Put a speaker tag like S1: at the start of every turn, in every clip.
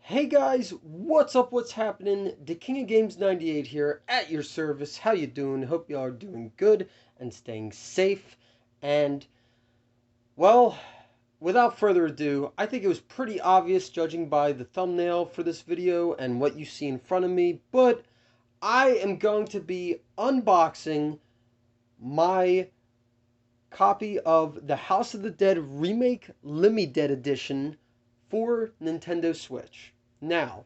S1: Hey guys, what's up? What's happening? The King of Games 98 here at your service. How you doing? Hope y'all are doing good and staying safe. And well, without further ado, I think it was pretty obvious judging by the thumbnail for this video and what you see in front of me, but I am going to be unboxing my copy of the House of the Dead Remake Limidead Edition for Nintendo Switch. Now,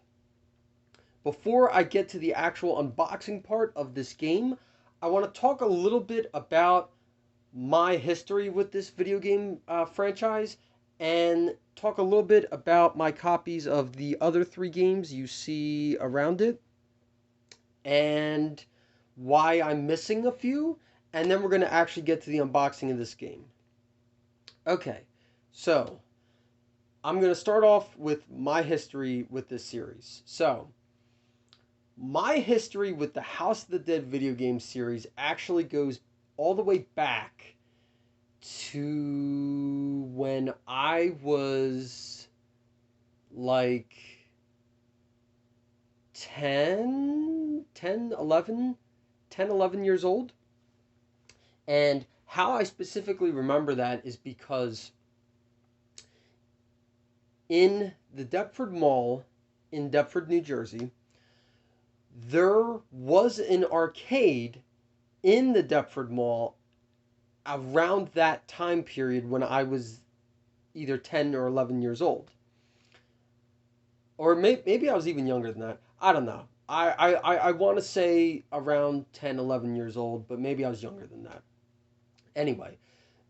S1: before I get to the actual unboxing part of this game, I want to talk a little bit about my history with this video game franchise and talk a little bit about my copies of the other three games you see around it and why I'm missing a few. And then we're going to actually get to the unboxing of this game. Okay, so I'm going to start off with my history with this series. So, my history with the House of the Dead video game series actually goes all the way back to when I was like 11 years old. And how I specifically remember that is because in the Deptford Mall in Deptford, New Jersey, there was an arcade in the Deptford Mall around that time period when I was either 10 or 11 years old. Or maybe I was even younger than that. I don't know. I want to say around 10, 11 years old, but maybe I was younger than that. Anyway,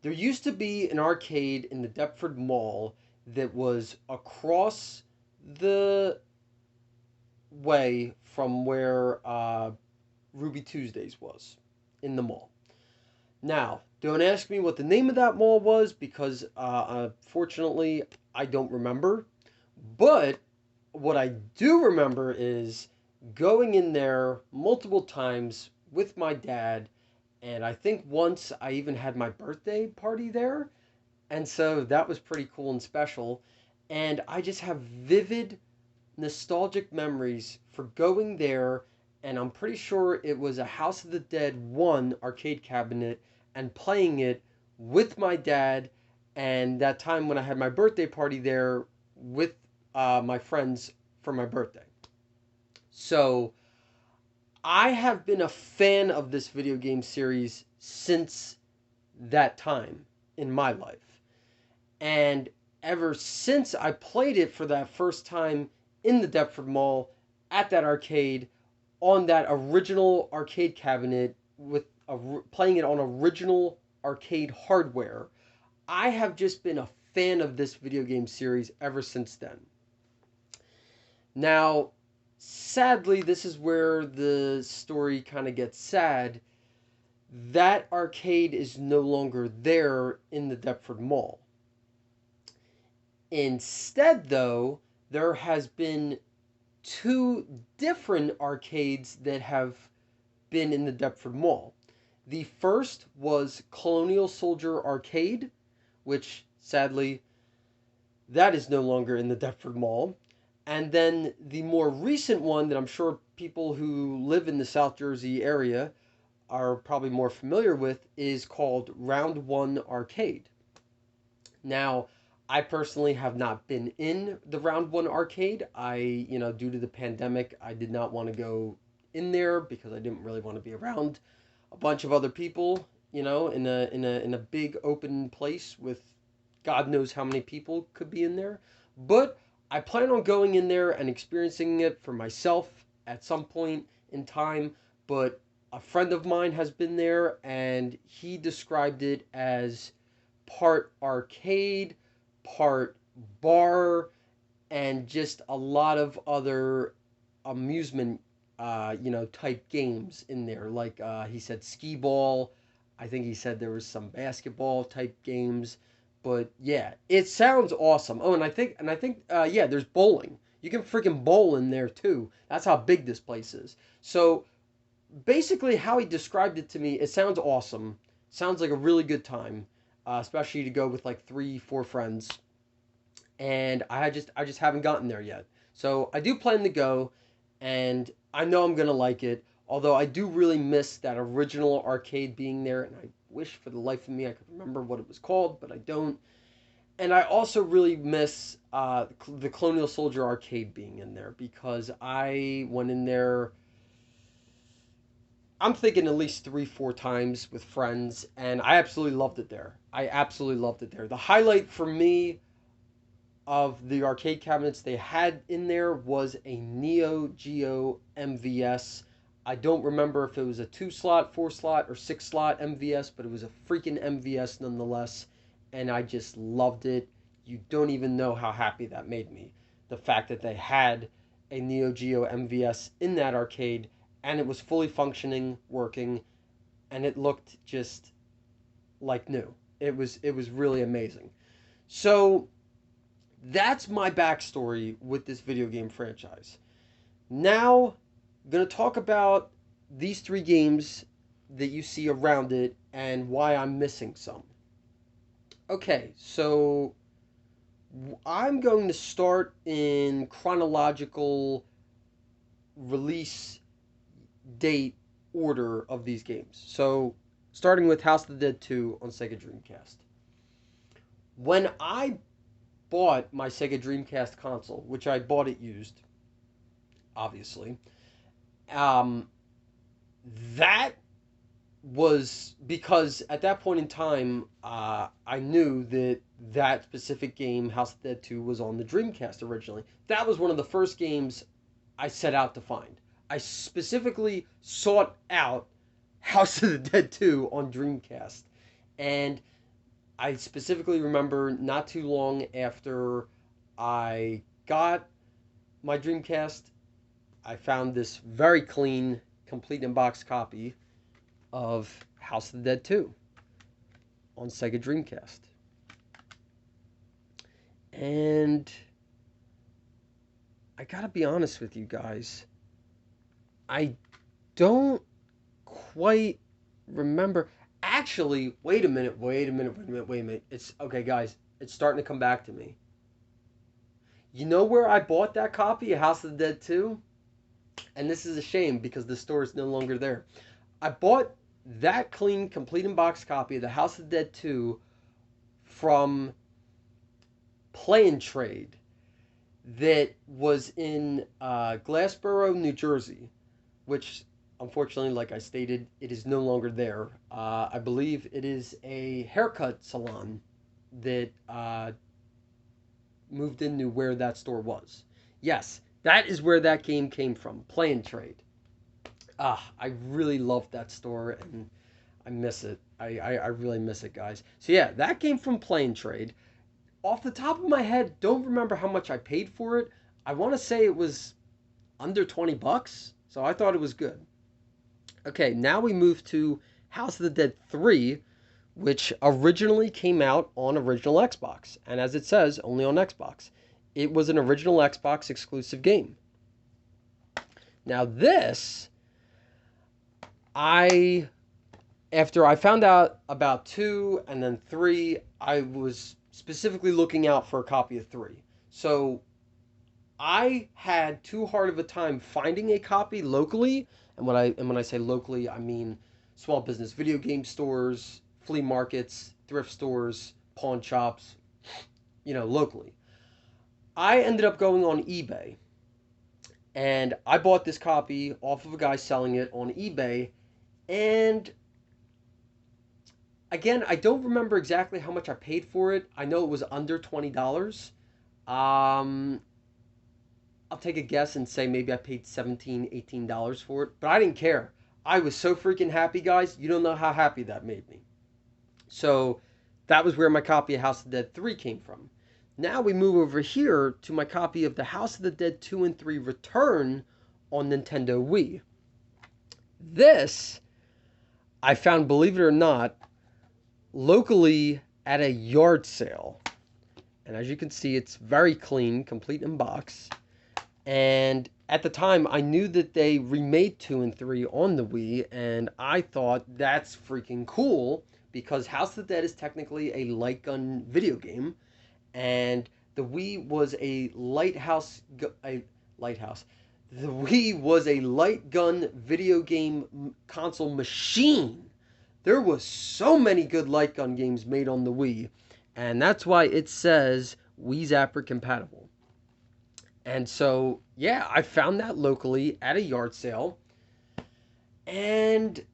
S1: there used to be an arcade in the Deptford Mall that was across the way from where Ruby Tuesdays was in the mall. Now, don't ask me what the name of that mall was because unfortunately I don't remember. But what I do remember is going in there multiple times with my dad, and I think once I even had my birthday party there. And so that was pretty cool and special. And I just have vivid nostalgic memories for going there, and I'm pretty sure it was a House of the Dead 1 arcade cabinet and playing it with my dad, and that time when I had my birthday party there with my friends for my birthday. So I have been a fan of this video game series since that time in my life. And ever since I played it for that first time in the Deptford Mall at that arcade on that original arcade cabinet with playing it on original arcade hardware, I have just been a fan of this video game series ever since then. Now, sadly, this is where the story kind of gets sad. That arcade is no longer there in the Deptford Mall. Instead, though, there has been two different arcades that have been in the Deptford Mall. The first was Colonial Soldier Arcade, which sadly that is no longer in the Deptford Mall. And then the more recent one that I'm sure people who live in the South Jersey area are probably more familiar with is called Round 1 Arcade. Now, I personally have not been in the Round 1 arcade. Due to the pandemic, I did not want to go in there because I didn't really want to be around a bunch of other people, in a big open place with God knows how many people could be in there. But I plan on going in there and experiencing it for myself at some point in time. But a friend of mine has been there and he described it as part arcade, part bar, and just a lot of other amusement, type games in there. Like he said, skee ball. I think he said there was some basketball type games. But yeah, it sounds awesome. Oh, yeah, there's bowling. You can freaking bowl in there too. That's how big this place is. So basically, how he described it to me, it sounds awesome. Sounds like a really good time, especially to go with like 3, 4 friends. and I just haven't gotten there yet. So I do plan to go, and I know I'm gonna like it. Although I do really miss that original arcade being there, and I wish for the life of me I could remember what it was called, but I don't. And I also really miss the Colonial Soldier arcade being in there because I went in there. I'm thinking at least 3, 4 times with friends, and I absolutely loved it there. I absolutely loved it there. The highlight for me of the arcade cabinets they had in there was a Neo Geo MVS. I don't remember if it was a 2 slot, 4 slot, or 6 slot MVS, but it was a freaking MVS nonetheless, and I just loved it. You don't even know how happy that made me. The fact that they had a Neo Geo MVS in that arcade, and it was fully functioning, working, and it looked just like new. It was really amazing. So that's my backstory with this video game franchise. Now, I'm going to talk about these 3 games that you see around it and why I'm missing some. Okay, so I'm going to start in chronological release date order of these games. So, starting with House of the Dead 2 on Sega Dreamcast. When I bought my Sega Dreamcast console, which I bought it used, obviously, um, that was because at that point in time, I knew that that specific game, House of the Dead 2, was on the Dreamcast originally. That was one of the first games I set out to find. I specifically sought out House of the Dead 2 on Dreamcast. And I specifically remember not too long after I got my Dreamcast, I found this very clean, complete in box copy of House of the Dead 2 on Sega Dreamcast. And I gotta be honest with you guys, I don't quite remember. Actually, wait a minute, wait a minute, wait a minute, wait a minute. It's okay, guys, it's starting to come back to me. You know where I bought that copy of House of the Dead 2? And this is a shame because the store is no longer there. I bought that clean, complete in box copy of the House of the Dead 2 from Play and Trade that was in Glassboro, New Jersey, which unfortunately, like I stated, it is no longer there. I believe it is a haircut salon that moved into where that store was. Yes, that is where that game came from, Play and Trade. I really loved that store, and I miss it. I really miss it, guys. So yeah, that came from Play and Trade. Off the top of my head, don't remember how much I paid for it. I want to say it was under 20 bucks, so I thought it was good. Okay, now we move to House of the Dead 3, which originally came out on original Xbox, and as it says, only on Xbox. It was an original Xbox exclusive game. Now this, after I found out about 2 and then 3, I was specifically looking out for a copy of 3. So I had too hard of a time finding a copy locally, and when I say locally, I mean small business video game stores, flea markets, thrift stores, pawn shops, locally. I ended up going on eBay, and I bought this copy off of a guy selling it on eBay, and again, I don't remember exactly how much I paid for it. I know it was under $20. I'll take a guess and say maybe I paid $17, $18 for it, but I didn't care. I was so freaking happy, guys. You don't know how happy that made me. So that was where my copy of House of the Dead 3 came from. Now we move over here to my copy of the House of the Dead 2 and 3 Return on Nintendo Wii. This, I found, believe it or not, locally at a yard sale. And as you can see, it's very clean, complete in box. And at the time, I knew that they remade 2 and 3 on the Wii, and I thought that's freaking cool because House of the Dead is technically a light gun video game, and The Wii was a lighthouse. The Wii was a light gun video game console machine. There was so many good light gun games made on the Wii, and that's why it says Wii Zapper compatible. And so, yeah, I found that locally at a yard sale, and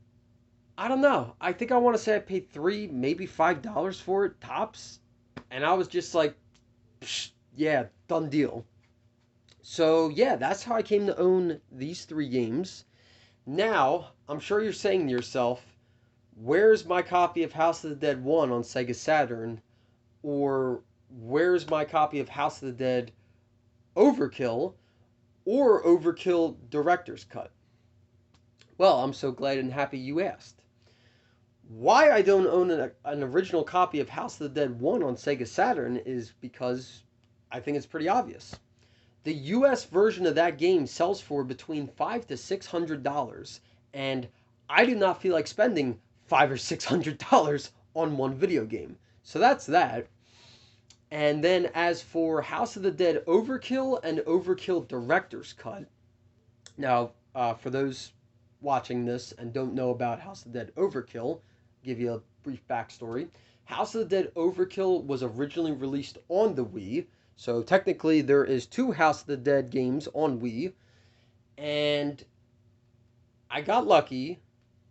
S1: I don't know. I think I want to say I paid maybe $5 for it tops, and I was just like, psh, yeah, done deal. So yeah, that's how I came to own these three games. Now, I'm sure you're saying to yourself, where's my copy of House of the Dead 1 on Sega Saturn? Or where's my copy of House of the Dead Overkill or Overkill Director's Cut? Well, I'm so glad and happy you asked. Why I don't own an original copy of House of the Dead 1 on Sega Saturn is because I think it's pretty obvious. The US version of that game sells for between $500 to $600, and I do not feel like spending $500 or $600 on one video game. So that's that. And then as for House of the Dead Overkill and Overkill Director's Cut, now for those watching this and don't know about House of the Dead Overkill, I'll give you a brief backstory. House of the Dead Overkill was originally released on the Wii, so technically there is two House of the Dead games on Wii, and I got lucky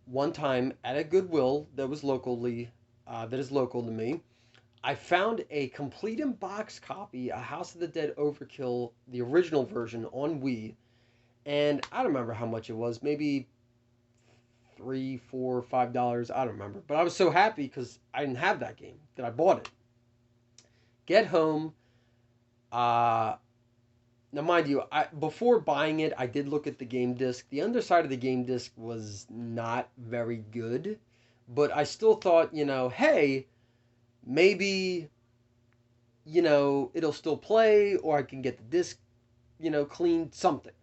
S1: one time at a Goodwill that is local to me. I found a complete in box copy of House of the Dead Overkill, the original version on Wii, and I don't remember how much it was, maybe $3, $4, $5. I don't remember, but I was so happy because I didn't have that game that I bought it. Get home. Uh, Now, mind you, before buying it, I did look at the game disc. The underside of the game disc was not very good, but I still thought, hey, maybe, it'll still play, or I can get the disc, cleaned, something.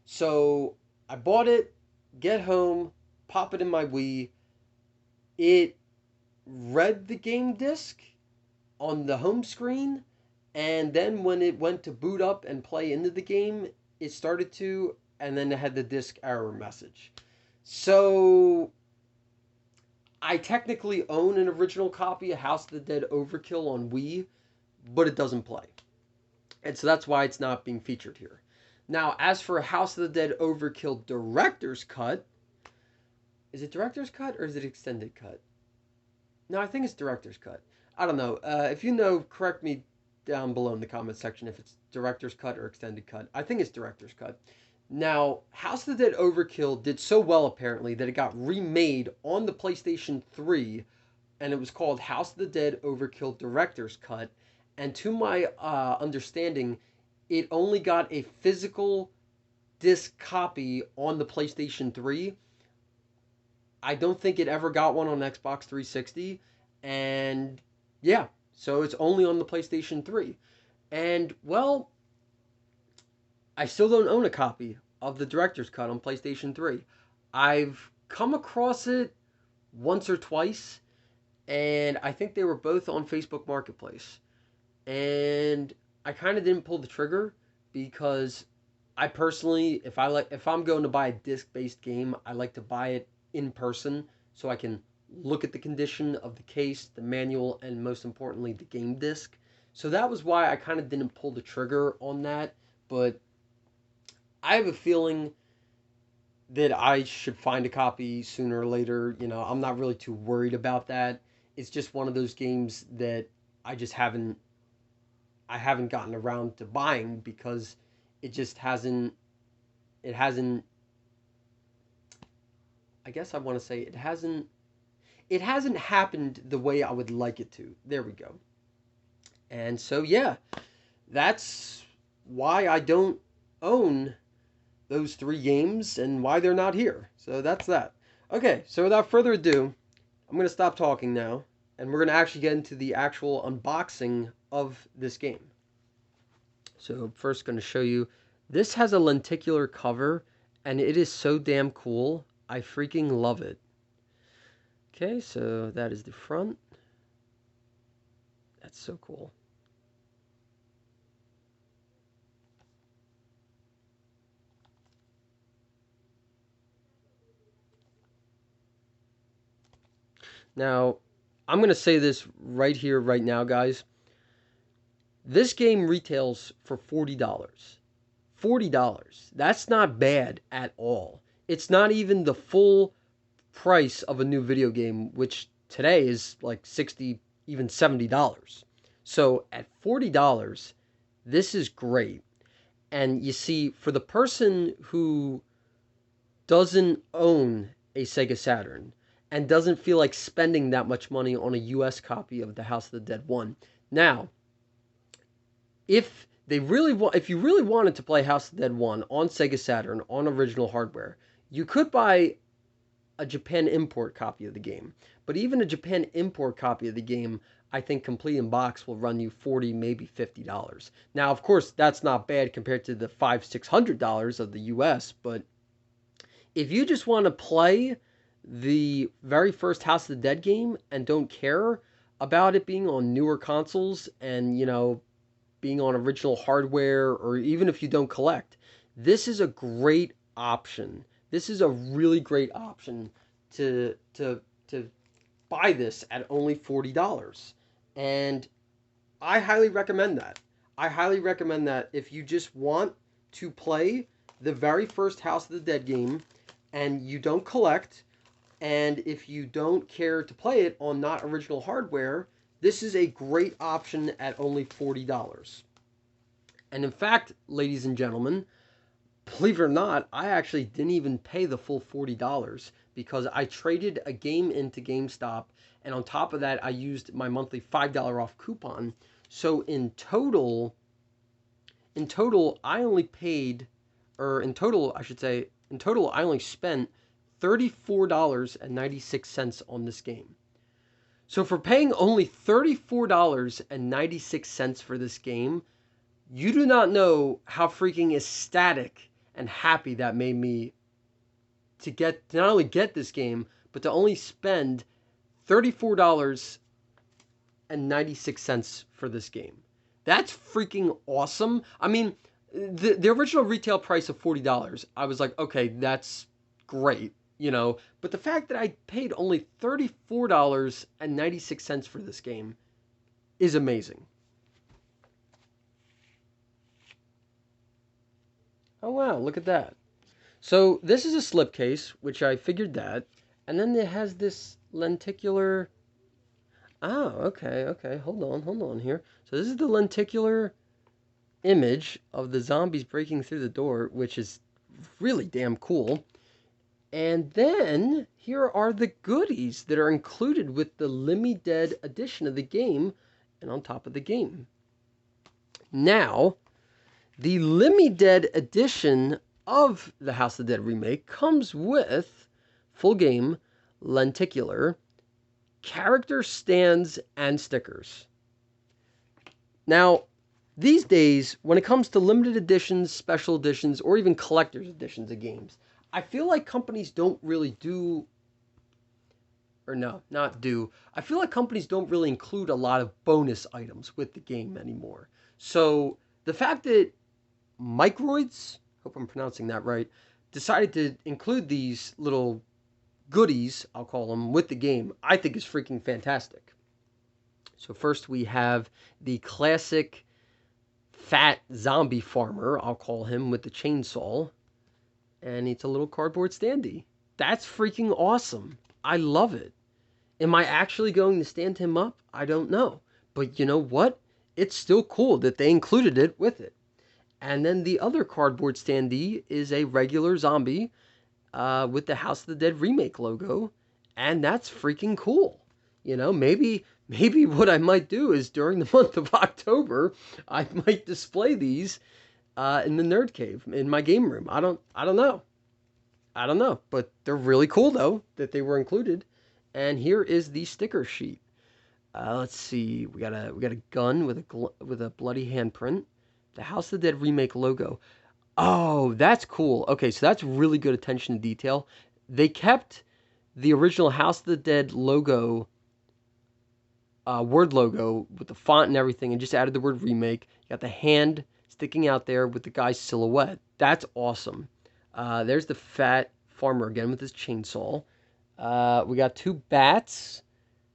S1: So I bought it, get home, pop it in my Wii. It read the game disc on the home screen, and then when it went to boot up and play into the game, it started to, and then it had the disc error message. So I technically own an original copy of House of the Dead Overkill on Wii, but it doesn't play. And so that's why it's not being featured here. Now, as for House of the Dead Overkill Director's Cut, is it Director's Cut or is it Extended Cut? No, I think it's Director's Cut. I don't know. If you know, correct me down below in the comment section if it's Director's Cut or Extended Cut. I think it's Director's Cut. Now, House of the Dead Overkill did so well, apparently, that it got remade on the PlayStation 3, and it was called House of the Dead Overkill Director's Cut. And to my understanding, it only got a physical disc copy on the PlayStation 3. I don't think it ever got one on Xbox 360. And yeah, so it's only on the PlayStation 3. And well, I still don't own a copy of the Director's Cut on PlayStation 3. I've come across it once or twice, and I think they were both on Facebook Marketplace. And I kind of didn't pull the trigger because I personally, if I'm going to buy a disc-based game, I like to buy it in person so I can look at the condition of the case, the manual, and most importantly, the game disc. So that was why I kind of didn't pull the trigger on that, but I have a feeling that I should find a copy sooner or later. I'm not really too worried about that. It's just one of those games that I just haven't gotten around to buying because it just it hasn't I guess I want to say it hasn't happened the way I would like it to. There we go. And so yeah, that's why I don't own those three games and why they're not here. So that's that. Okay, so without further ado, I'm going to stop talking now and we're going to actually get into the actual unboxing of this game. So I'm first going to show you, this has a lenticular cover and it is so damn cool. I freaking love it. Okay, so that is the front. That's so cool. Now, I'm going to say this right here, right now, guys. This game retails for $40. $40. That's not bad at all. It's not even the full price of a new video game, which today is like 60, even $70. So at $40, this is great. And you see, for the person who doesn't own a Sega Saturn and doesn't feel like spending that much money on a US copy of The House of the Dead 1. Now, if you really wanted to play House of the Dead 1 on Sega Saturn on original hardware, you could buy a Japan import copy of the game. But even a Japan import copy of the game, I think complete in box will run you $40, maybe $50. Now, of course, that's not bad compared to the $500-$600 of the US, but if you just want to play the very first House of the Dead game and don't care about it being on newer consoles and, being on original hardware, or even if you don't collect, this is a great option. This is a really great option to buy this at only $40. And I highly recommend that. I highly recommend that if you just want to play the very first House of the Dead game and you don't collect, and if you don't care to play it on not original hardware, this is a great option at only $40. And in fact, ladies and gentlemen, believe it or not, I actually didn't even pay the full $40 because I traded a game into GameStop, and on top of that, I used my monthly $5 off coupon. So in total, I only paid, or in total, I should say, in total, I only spent $34.96 on this game. So for paying only $34.96 for this game, you do not know how freaking ecstatic and happy that made me to not only get this game, but to only spend $34.96 for this game. That's freaking awesome. I mean, the original retail price of $40, I was like, okay, that's great, But the fact that I paid only $34.96 for this game is amazing. Oh, wow, look at that. So this is a slipcase, which I figured that. And then it has this lenticular... Oh, okay. Hold on here. So this is the lenticular image of the zombies breaking through the door, which is really damn cool. And then here are the goodies that are included with the Limidead edition of the game and on top of the game. Now, the Limidead edition of the House of the Dead remake comes with full game, lenticular, character stands, and stickers. Now, these days, when it comes to limited editions, special editions, or even collector's editions of games, I feel like companies don't really do, or no, not do. I feel like companies don't really include a lot of bonus items with the game anymore. So the fact that Microids, hope I'm pronouncing that right, decided to include these little goodies, I'll call them, with the game, I think is freaking fantastic. So first we have the classic fat zombie farmer, I'll call him, with the chainsaw. And it's a little cardboard standee. That's freaking awesome. I love it. Am I actually going to stand him up? I don't know. But you know what? It's still cool that they included it with it. And then the other cardboard standee is a regular zombie with the House of the Dead remake logo. And that's freaking cool. Maybe what I might do is during the month of October, I might display these in the Nerd Cave in my game room. I don't know. But they're really cool though that they were included. And here is the sticker sheet. Let's see. We got a gun with a bloody handprint. The House of the Dead remake logo. Oh, that's cool. Okay, so that's really good attention to detail. They kept the original House of the Dead logo, word logo with the font and everything, and just added the word remake. You got the hand sticking out there with the guy's silhouette. That's awesome. There's the fat farmer again with his chainsaw. We got two bats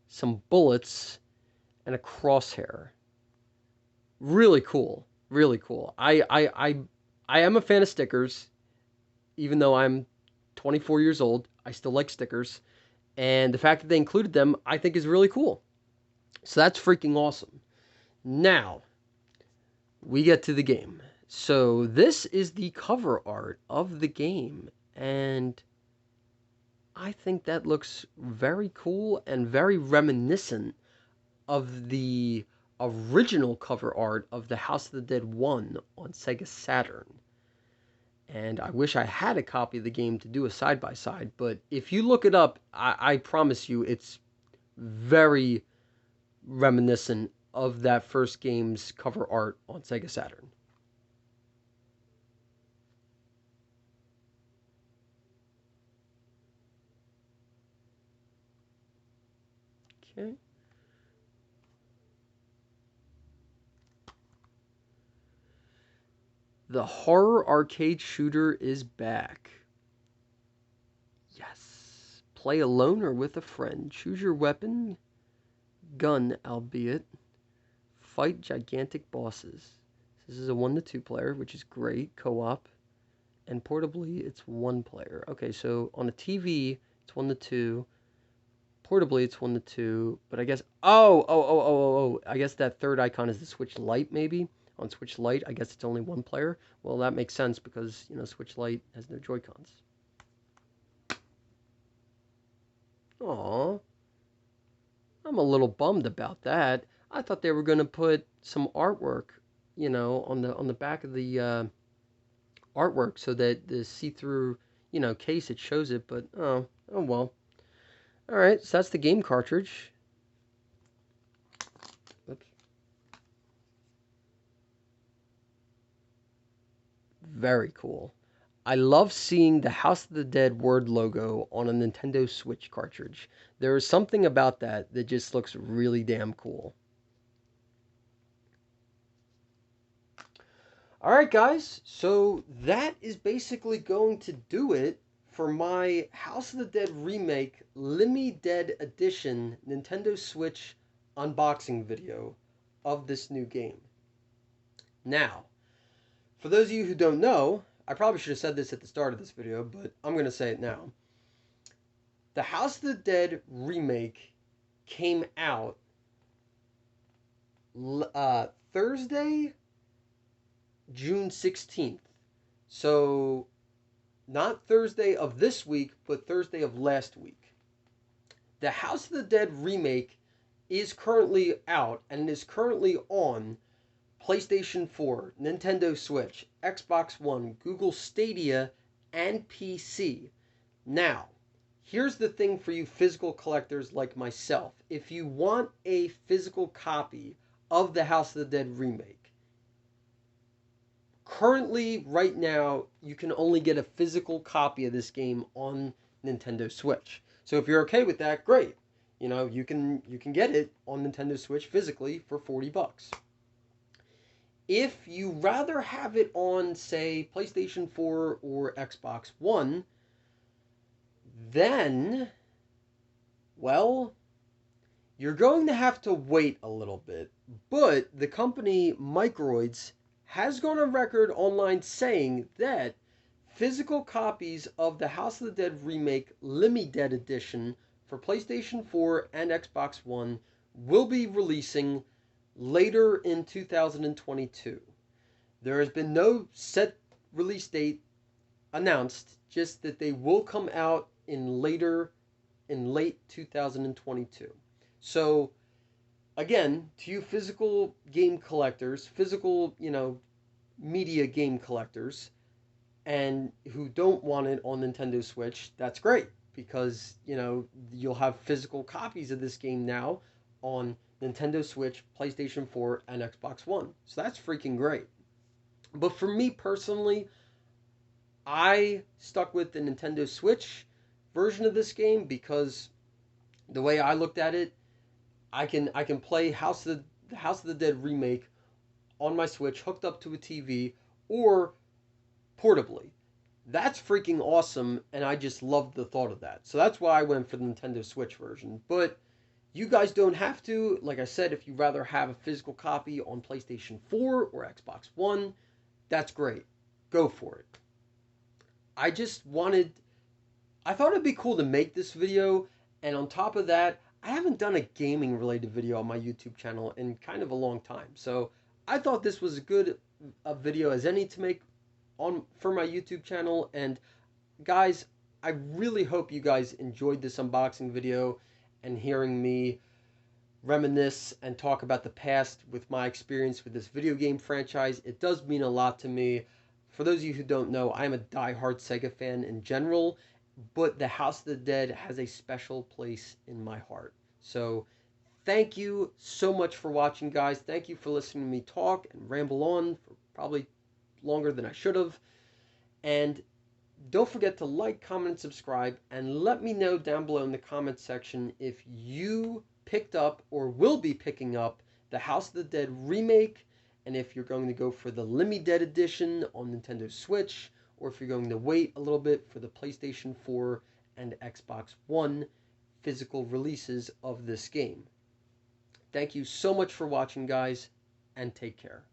S1: some bullets, and a crosshair. Really cool. Really cool. I am a fan of stickers, even though I'm 24 years old. I still like stickers. And the fact that they included them, I think is really cool. So that's freaking awesome. Now, we get to the game. So this is the cover art of the game. And I think that looks very cool and very reminiscent of the original cover art of the House of the Dead 1 on Sega Saturn. And I wish I had a copy of the game to do a side by side, but if you look it up, I promise you it's very reminiscent of that first game's cover art on Sega Saturn. Okay. The horror arcade shooter is back. Yes. Play alone or with a friend. Choose your weapon, gun, albeit. Fight gigantic bosses. This is a 1 to 2 player, which is great. Co op. And portably, it's 1 player. Okay, so on a TV, it's 1 to 2. Portably, it's 1 to 2. But I guess. Oh. I guess that third icon is the Switch Lite, maybe? On Switch Lite, I guess it's only 1 player. Well, that makes sense because, Switch Lite has no Joy-Cons. Aw. I'm a little bummed about that. I thought they were going to put some artwork, on the back of the artwork so that the see-through, case it shows it, but oh well. All right, so that's the game cartridge. Oops. Very cool. I love seeing the House of the Dead word logo on a Nintendo Switch cartridge. There is something about that that just looks really damn cool. All right, guys. So that is basically going to do it for my House of the Dead Remake Limidead Edition Nintendo Switch unboxing video of this new game. Now, for those of you who don't know, I probably should have said this at the start of this video, but I'm going to say it now. The House of the Dead Remake came out Thursday, June 16th. So, not Thursday of this week, but Thursday of last week. The House of the Dead Remake is currently out and is currently on PlayStation 4, Nintendo Switch, Xbox One, Google Stadia, and PC. Now, here's the thing for you physical collectors like myself. If you want a physical copy of the House of the Dead Remake, currently, right now, you can only get a physical copy of this game on Nintendo Switch. So if you're okay with that, great. You can get it on Nintendo Switch physically for $40. If you rather have it on, say, PlayStation 4 or Xbox One, then, well, you're going to have to wait a little bit. But the company Microids has gone on record online saying that physical copies of the House of the Dead Remake Limidead Edition for PlayStation 4 and Xbox One will be releasing later in 2022. There has been no set release date announced, just that they will come out in late 2022. So again, to you physical game collectors, physical, media game collectors, and who don't want it on Nintendo Switch, that's great because, you'll have physical copies of this game now on Nintendo Switch, PlayStation 4, and Xbox One. So that's freaking great. But for me personally, I stuck with the Nintendo Switch version of this game because the way I looked at it, I can play the House of the Dead remake on my Switch hooked up to a TV or portably. That's freaking awesome, and I just love the thought of that. So that's why I went for the Nintendo Switch version. But You guys don't have to. Like I said, if you'd rather have a physical copy on PlayStation 4 or Xbox One, that's great. Go for it. I just wanted, I thought it'd be cool to make this video, and on top of that, I haven't done a gaming related video on my YouTube channel in kind of a long time. So I thought this was as good a video as any to make on for my YouTube channel. And guys, I really hope you guys enjoyed this unboxing video and hearing me reminisce and talk about the past with my experience with this video game franchise. It does mean a lot to me. For those of you who don't know, I'm a die-hard Sega fan in general, but the House of the Dead has a special place in my heart. So thank you so much for watching, guys. Thank you for listening to me talk and ramble on for probably longer than I should have. And don't forget to like, comment, and subscribe, and let me know down below in the comment section if you picked up or will be picking up the House of the Dead remake, and if you're going to go for the Limidead edition on Nintendo Switch, or if you're going to wait a little bit for the PlayStation 4 and Xbox One physical releases of this game. Thank you so much for watching, guys, and take care.